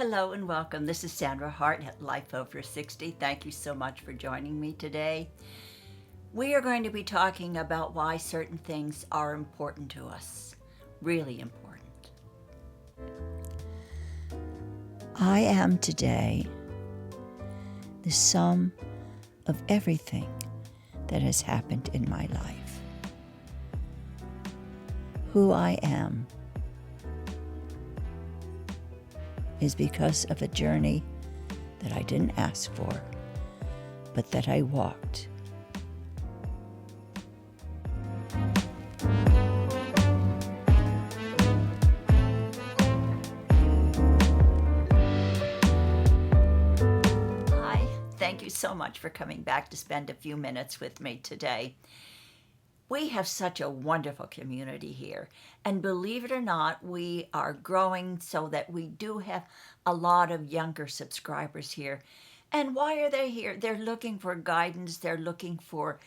Hello and welcome. This is Sandra Hart at Life Over 60. Thank you so much for joining me today. We are going to be talking about why certain things are important to us, really important. I am today the sum of everything that has happened in my life. Who I am is because of a journey that I didn't ask for, but that I walked. Hi, thank you so much for coming back to spend a few minutes with me today. We have such a wonderful community here, and believe it or not, we are growing so that we do have a lot of younger subscribers here. And why are they here? They're looking for guidance, they're looking for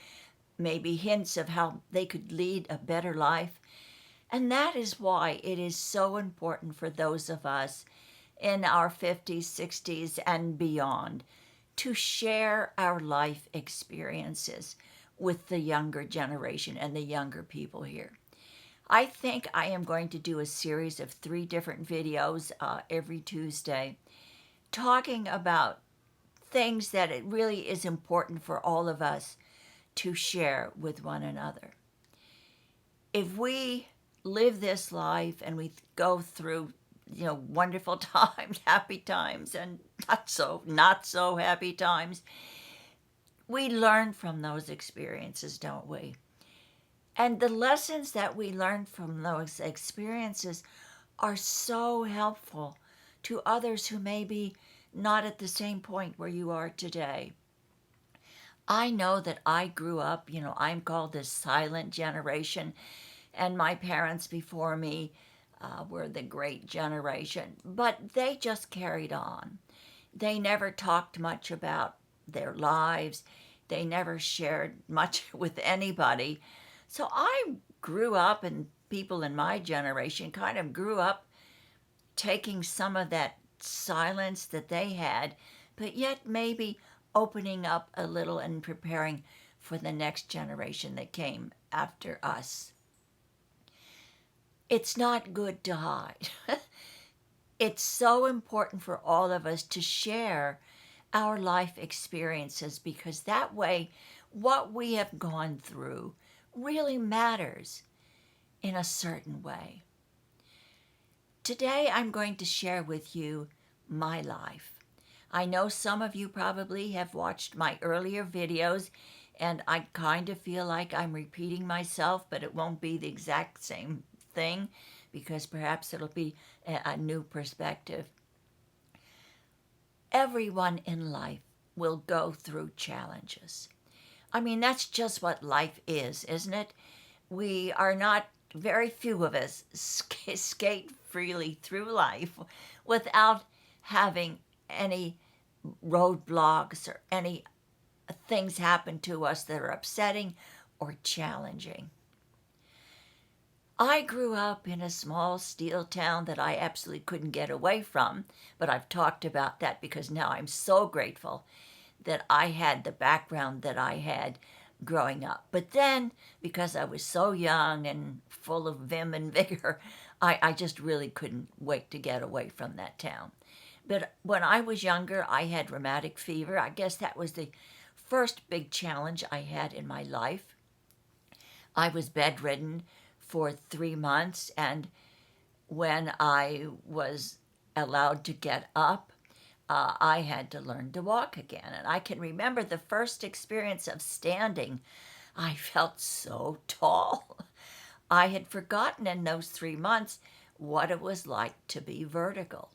maybe hints of how they could lead a better life. And that is why it is so important for those of us in our 50s, 60s, and beyond to share our life experiences with the younger generation and the younger people here. I think I am going to do a series of 3 different videos every Tuesday talking about things that it really is important for all of us to share with one another. If we live this life and we go through wonderful times, happy times, and not so happy times, we learn from those experiences, don't we? And the lessons that we learn from those experiences are so helpful to others who may be not at the same point where you are today. I know that I grew up, I'm called the silent generation, and my parents before me were the great generation, but they just carried on. They never talked much about their lives. They never shared much with anybody. So I grew up, and people in my generation kind of grew up taking some of that silence that they had, but yet maybe opening up a little and preparing for the next generation that came after us. It's not good to hide. It's so important for all of us to share our life experiences, because that way what we have gone through really matters in a certain way. Today I'm going to share with you my life. I know some of you probably have watched my earlier videos, and I kind of feel like I'm repeating myself, but it won't be the exact same thing because perhaps it'll be a new perspective. Everyone in life will go through challenges. I mean, that's just what life is, isn't it? We are not, very few of us skate freely through life without having any roadblocks or any things happen to us that are upsetting or challenging. I grew up in a small steel town that I absolutely couldn't get away from, but I've talked about that because now I'm so grateful that I had the background that I had growing up. But then, because I was so young and full of vim and vigor, I just really couldn't wait to get away from that town. But when I was younger, I had rheumatic fever. I guess that was the first big challenge I had in my life. I was bedridden for 3 months, and when I was allowed to get up, I had to learn to walk again. And I can remember the first experience of standing. I felt so tall. I had forgotten in those 3 months what it was like to be vertical,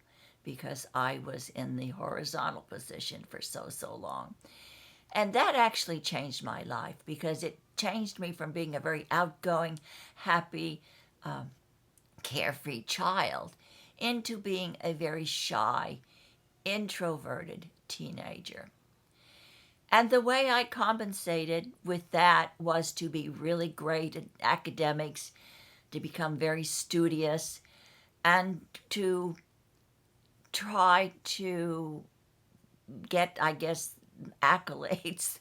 because I was in the horizontal position for so long. And that actually changed my life, because it changed me from being a very outgoing, happy, carefree child into being a very shy, introverted teenager. And the way I compensated with that was to be really great at academics, to become very studious, and to tried to get, I guess, accolades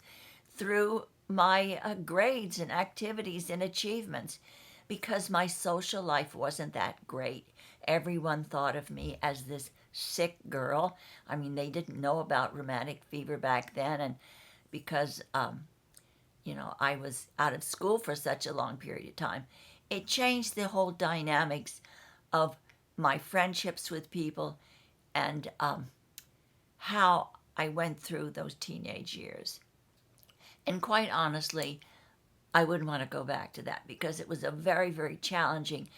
through my grades and activities and achievements because my social life wasn't that great. Everyone thought of me as this sick girl. I mean, they didn't know about rheumatic fever back then, and because I was out of school for such a long period of time, it changed the whole dynamics of my friendships with people and how I went through those teenage years. And quite honestly, I wouldn't want to go back to that because it was a very, very challenging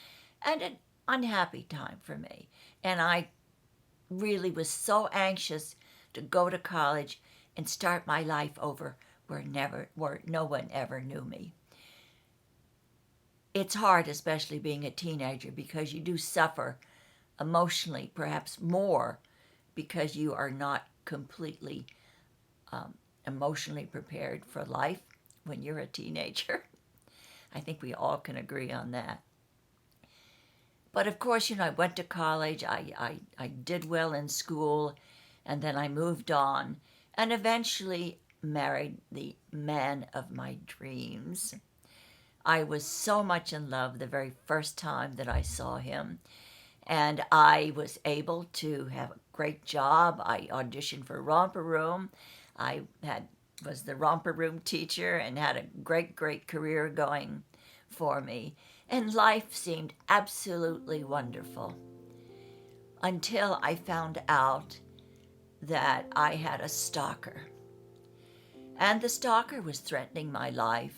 and an unhappy time for me. And I really was so anxious to go to college and start my life over where no one ever knew me. It's hard, especially being a teenager, because you do suffer emotionally, perhaps more, because you are not completely emotionally prepared for life when you're a teenager. I think we all can agree on that. But of course, I went to college, I did well in school, and then I moved on and eventually married the man of my dreams. I was so much in love the very first time that I saw him, and I was able to have a great job. I auditioned for Romper Room. Was the Romper Room teacher and had a great, great career going for me. And life seemed absolutely wonderful until I found out that I had a stalker. And the stalker was threatening my life.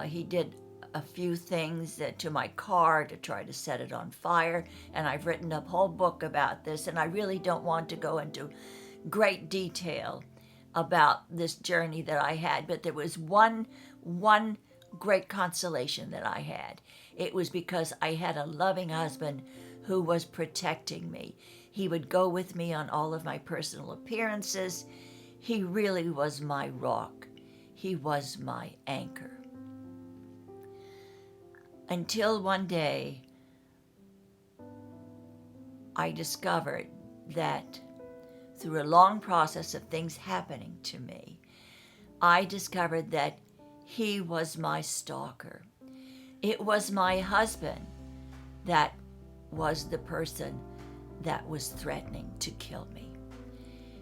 He did a few things to my car to try to set it on fire, and I've written a whole book about this, and I really don't want to go into great detail about this journey that I had, but there was one great consolation that I had. It was because I had a loving husband who was protecting me. He would go with me on all of my personal appearances. He really was my rock. He was my anchor. Until one day, I discovered that through a long process of things happening to me, I discovered that he was my stalker. It was my husband that was the person that was threatening to kill me.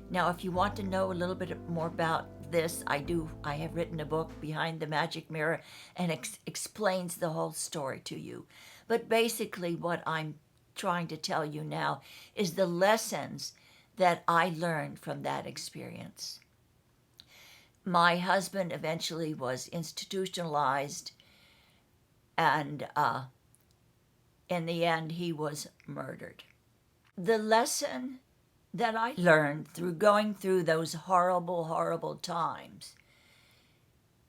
Now, if you want to know a little bit more about this, I have written a book, Behind the Magic Mirror, and explains the whole story to you. But basically what I'm trying to tell you now is the lessons that I learned from that experience. My husband eventually was institutionalized, and in the end, he was murdered. The lesson that I learned through going through those horrible, horrible times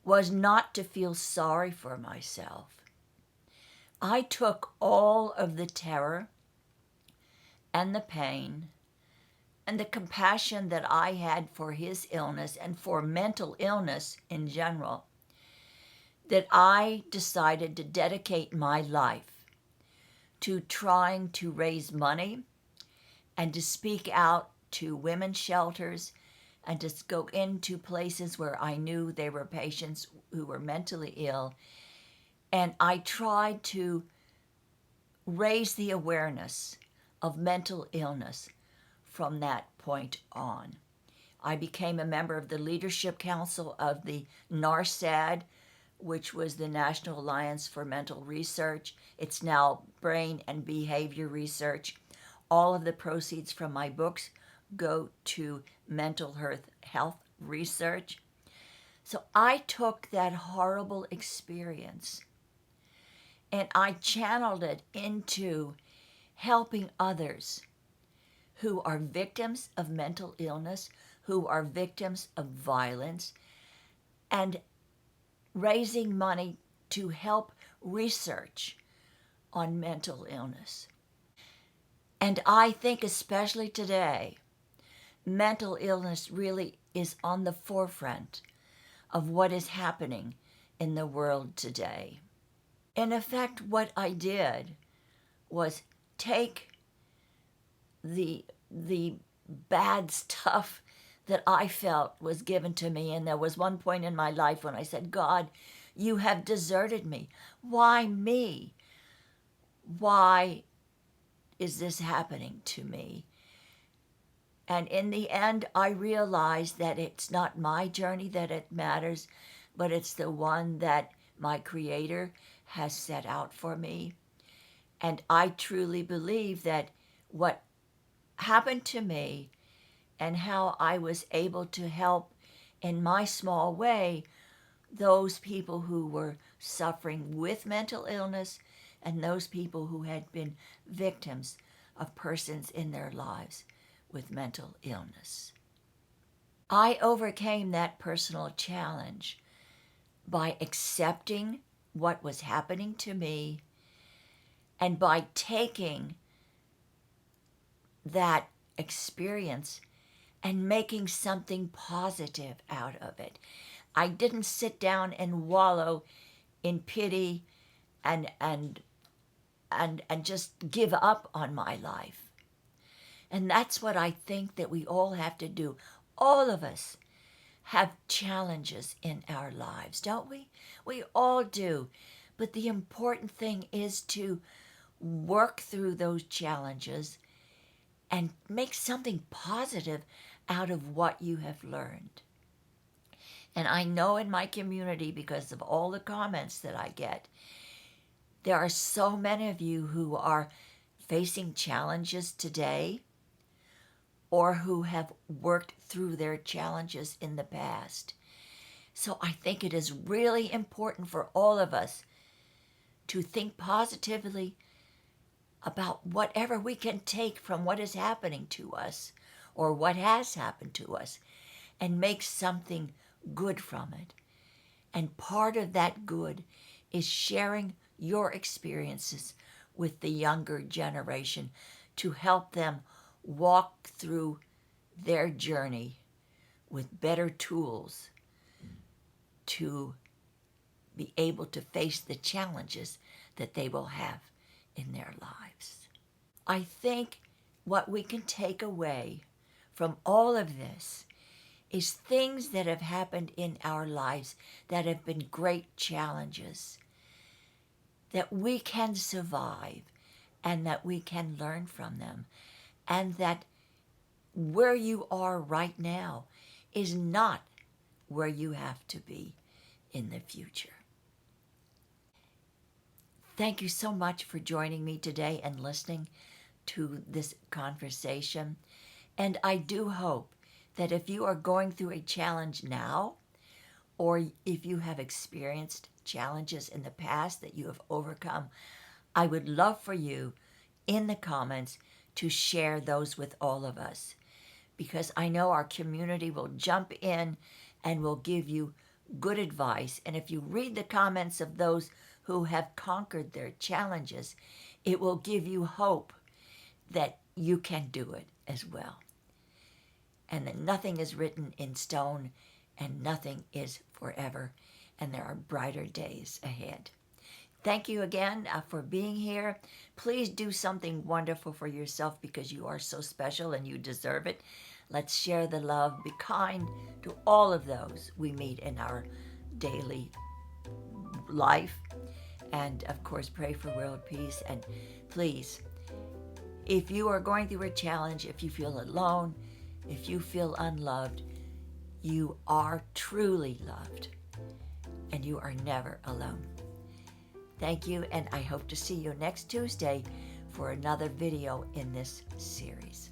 was not to feel sorry for myself. I took all of the terror and the pain and the compassion that I had for his illness and for mental illness in general, that I decided to dedicate my life to trying to raise money and to speak out to women's shelters and to go into places where I knew there were patients who were mentally ill. And I tried to raise the awareness of mental illness from that point on. I became a member of the Leadership Council of the NARSAD, which was the National Alliance for Mental Research. It's now Brain and Behavior Research. All of the proceeds from my books go to mental health research. So I took that horrible experience and I channeled it into helping others who are victims of mental illness, who are victims of violence, and raising money to help research on mental illness. And I think especially today, mental illness really is on the forefront of what is happening in the world today. In effect, what I did was take the the bad stuff that I felt was given to me. And there was one point in my life when I said, God, you have deserted me. Why me? Why is this happening to me? And in the end, I realized that it's not my journey that it matters, but it's the one that my Creator has set out for me. And I truly believe that what happened to me and how I was able to help in my small way those people who were suffering with mental illness and those people who had been victims of persons in their lives with mental illness. I overcame that personal challenge by accepting what was happening to me and by taking that experience and making something positive out of it. I didn't sit down and wallow in pity and just give up on my life. And that's what I think that we all have to do. All of us have challenges in our lives, don't we? We all do. But the important thing is to work through those challenges and make something positive out of what you have learned. And I know in my community, because of all the comments that I get, there are so many of you who are facing challenges today or who have worked through their challenges in the past. So I think it is really important for all of us to think positively about whatever we can take from what is happening to us or what has happened to us and make something good from it. And part of that good is sharing your experiences with the younger generation to help them walk through their journey with better tools to be able to face the challenges that they will have in their lives. I think what we can take away from all of this is things that have happened in our lives that have been great challenges that we can survive and that we can learn from them, and that where you are right now is not where you have to be in the future. Thank you so much for joining me today and listening to this conversation. And I do hope that if you are going through a challenge now, or if you have experienced challenges in the past that you have overcome, I would love for you in the comments to share those with all of us, because I know our community will jump in and will give you good advice. And if you read the comments of those who have conquered their challenges, it will give you hope that you can do it as well. And that nothing is written in stone and nothing is forever, and there are brighter days ahead. Thank you again for being here. Please do something wonderful for yourself because you are so special and you deserve it. Let's share the love. Be kind to all of those we meet in our daily life. And of course, pray for world peace. And please, if you are going through a challenge, if you feel alone, if you feel unloved, you are truly loved and you are never alone. Thank you, and I hope to see you next Tuesday for another video in this series.